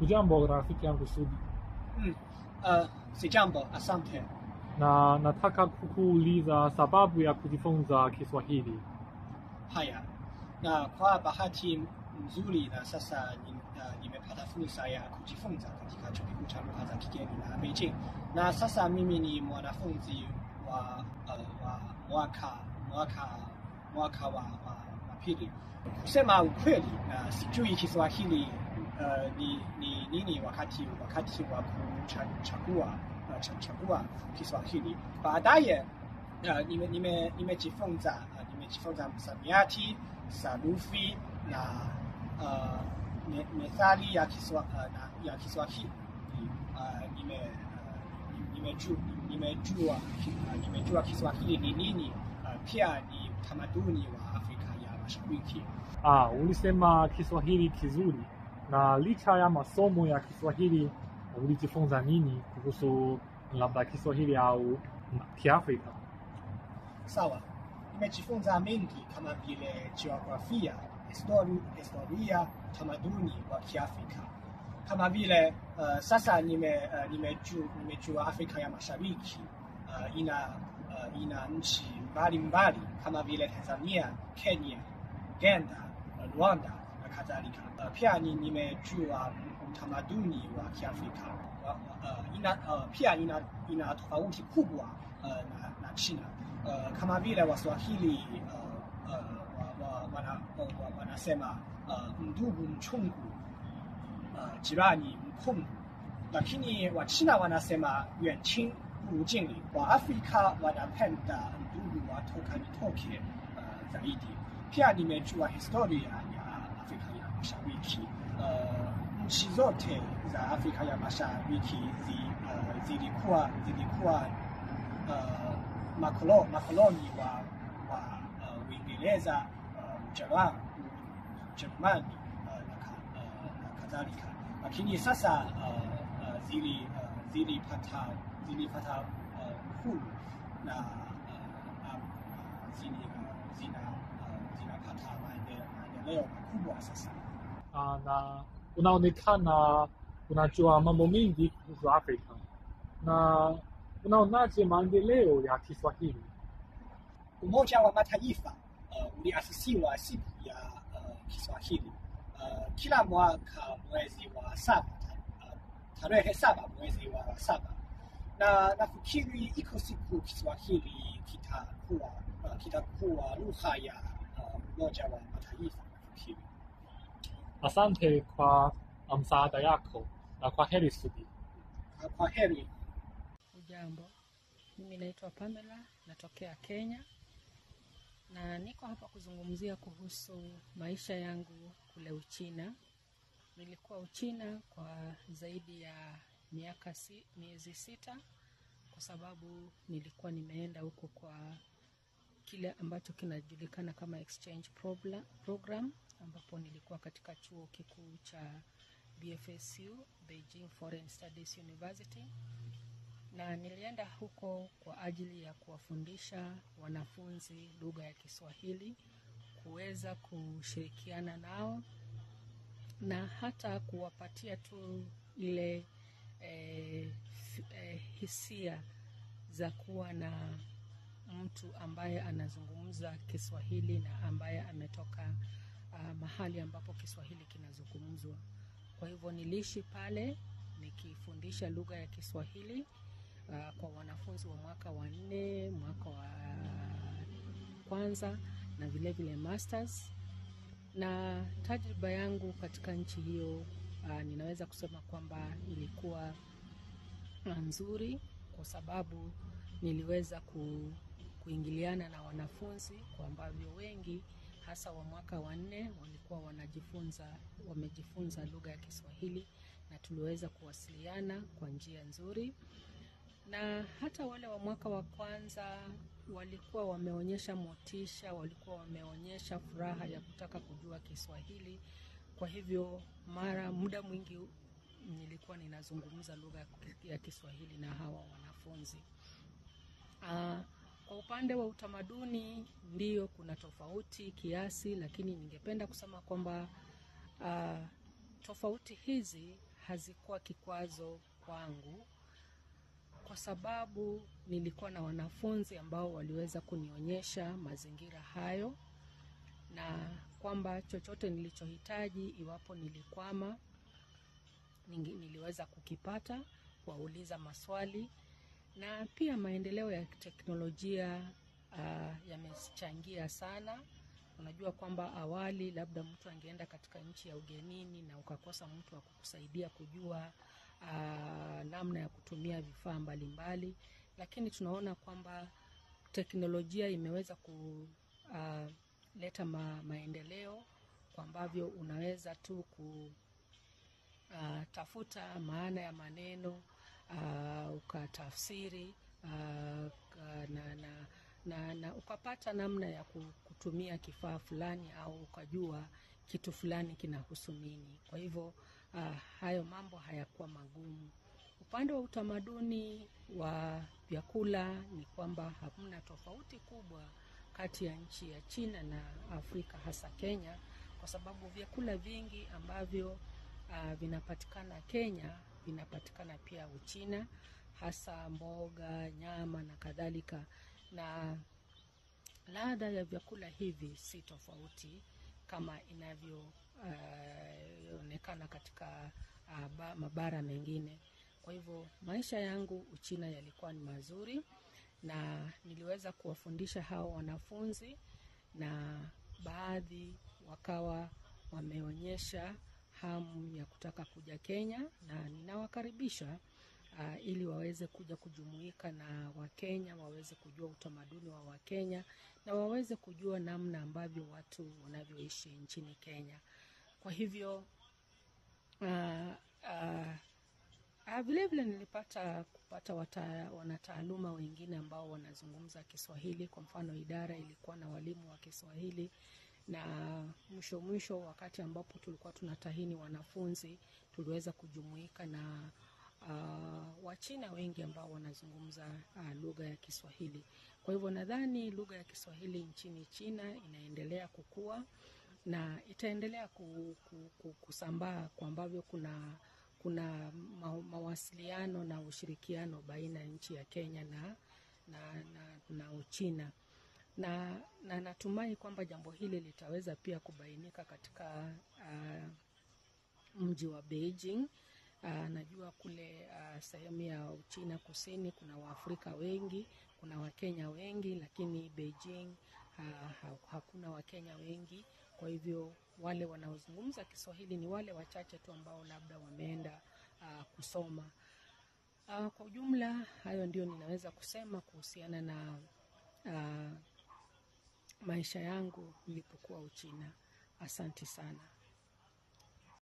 Hujambo rafiki yangu Sudi. Sijambo, asante. Na nataka kukuuliza sababu ya kujifunza Kiswahili. Haya. Na kwa bahati nzuri na sasa nimepata fursa ya kujifunza katika chuo kikuu cha lugha za kigeni na Beijing. Na sasa mimi ni mwanafunzi wa mwaka wa pili. Kusema ukweli na sijui Kiswahili ni nini wakati wa kuchagua Kiswahili. Baadaye nimejifunza msamiati, sarufi na methali ya Kiswahili. Nimejua Kiswahili ni nini, pia ni tamaduni wa Afrika ya Mashariki. Ulisema Kiswahili kizuri. Na licha ya masomo ya Kiswahili ulijifunza nini kuhusu labda Kiswahili au Kiafrika? Sawa. Nimejifunza mengi kama vile jiografia, historia, tamaduni wa Kiafrika. Kama vile sasa nimejua Afrika ya Mashariki ina nchi mbalimbali kama vile Tanzania, Kenya, Uganda, Rwanda na kadhalika. Pia nimejua utamaduni wa Kiafrika. Pia ina tofauti kubwa na China. Kama vile Waswahili wanasema ndugu mchungu, jirani mkungu, lakini Wachina wanasema yuanqing bu jingli. Waafrika wanapenda ndugu watoka nitoke zaidi. Pia nimejua historia ya Afrika ya Mashariki. Nchi zote za Afrika ya Mashariki zilikuwa makoloni wa Uingereza, Ujerumani na kadhalika. Lakini sasa zilipata uhuru na zinapata maendeleo makubwa sasa. Na unaonekana unajua mambo mengi kuhusu Afrika. Na unaonaje maendeleo ya Kiswahili? Umoja wa Mataifa uliasisiwa siku ya Kiswahili kila mwaka mwezi wa 7, tarehe 7 mwezi wa 7. Na nafikiri iko siku Kiswahili kitakuwa lugha ya Umoja wa Mataifa. Nafikiri. Asante kwa msaada yako na kwa heri Sudi. Kwa heri. Ujambo, mimi naitwa Pamela, natokea Kenya na niko hapa kuzungumzia kuhusu maisha yangu kule Uchina. Nilikuwa Uchina kwa zaidi ya miezi 6 kwa sababu nilikuwa nimeenda huko kwa kile ambacho kinajulikana kama exchange program ambapo nilikuwa katika chuo kikuu cha BFSU, Beijing Foreign Studies University. Na nilienda huko kwa ajili ya kuwafundisha wanafunzi lugha ya Kiswahili, kuweza kushirikiana nao na hata kuwapatia tu ile hisia za kuwa na mtu ambaye anazungumza Kiswahili na ambaye ametoka mahali ambapo Kiswahili kinazungumzwa. Kwa hivyo niliishi pale nikifundisha lugha ya Kiswahili kwa wanafunzi wa mwaka wa 4, mwaka wa kwanza na vile vile masters. Na tajriba yangu katika nchi hiyo ninaweza kusema kwamba ilikuwa nzuri kwa sababu niliweza kuingiliana na wanafunzi kwa ambavyo wengi hasa wa mwaka wa 4 walikuwa wamejifunza lugha ya Kiswahili na tuliweza kuwasiliana kwa njia nzuri. Na hata wale wa mwaka wa kwanza walikuwa wameonyesha motisha, walikuwa wameonyesha furaha ya kutaka kujua Kiswahili. Kwa hivyo muda mwingi nilikuwa ninazungumza lugha ya Kiswahili na hawa wanafunzi. Kwa upande wa utamaduni ndio kuna tofauti kiasi, lakini ningependa kusema kwamba tofauti hizi hazikuwa kikwazo kwangu, kwa sababu nilikuwa na wanafunzi ambao waliweza kunionyesha mazingira hayo, na kwamba chochote nilichohitaji iwapo nilikwama niliweza kukipata, kuuliza maswali. Na pia maendeleo ya teknolojia yamechangia sana. Unajua kwamba awali labda mtu angeenda katika nchi ya ugenini na ukakosa mtu wa kukusaidia kujua namna ya kutumia vifaa mbalimbali, lakini tunaona kwamba teknolojia imeweza kuleta maendeleo, kwa ambavyo unaweza tu kutafuta maana ya maneno, ukatafsiri na ukapata namna ya kutumia kifaa fulani, au ukajua kitu fulani kinahusu nini. Kwa hivyo hayo mambo hayakuwa magumu. Upande wa utamaduni wa vyakula ni kwamba hamna tofauti kubwa kati ya nchi ya China na Afrika, hasa Kenya, kwa sababu vyakula vingi ambavyo vinapatikana Kenya vinapatikana pia Uchina, hasa mboga, nyama na kadhalika. Na ladha ya vyakula hivi si tofauti kama inavyoonekana katika mabara mengine. Kwa hivyo maisha yangu Uchina yalikuwa ni mazuri, na niliweza kuwafundisha hao wanafunzi, na baadhi wakawa wameonyesha hamu ya kutaka kuja Kenya, na ninawakaribisha ili waweze kuja kujumuika na Wakenya, waweze kujua utamaduni wa Wakenya, na waweze kujua namna ambavyo watu wanavyoishi nchini Kenya. Kwa hivyo vile vile nilipata kupata wanataaluma wengine ambao wanazungumza Kiswahili. Kwa mfano, idara ilikuwa na walimu wa Kiswahili, na mwisho wakati ambapo tulikuwa tunatahini wanafunzi, tuliweza kujumuika na Wachina wengi ambao wanazungumza lugha ya Kiswahili. Kwa hivyo nadhani lugha ya Kiswahili nchini China inaendelea kukua, na itaendelea kusambaa, kwa ambavyo kuna mawasiliano na ushirikiano baina ya nchi ya Kenya na Uchina. Na natumai kwamba jambo hili litaweza pia kubainika katika mji wa Beijing. Najua kule sehemu ya Uchina kusini kuna Waafrika wengi, kuna Wakenya wengi, lakini Beijing hakuna Wakenya wengi. Kwa hivyo wale wanaozungumza Kiswahili ni wale wachache tu ambao labda wameenda kusoma. Kwa ujumla hayo ndio ninaweza kusema kuhusiana na maisha yangu nilipokuwa Uchina. Asante sana.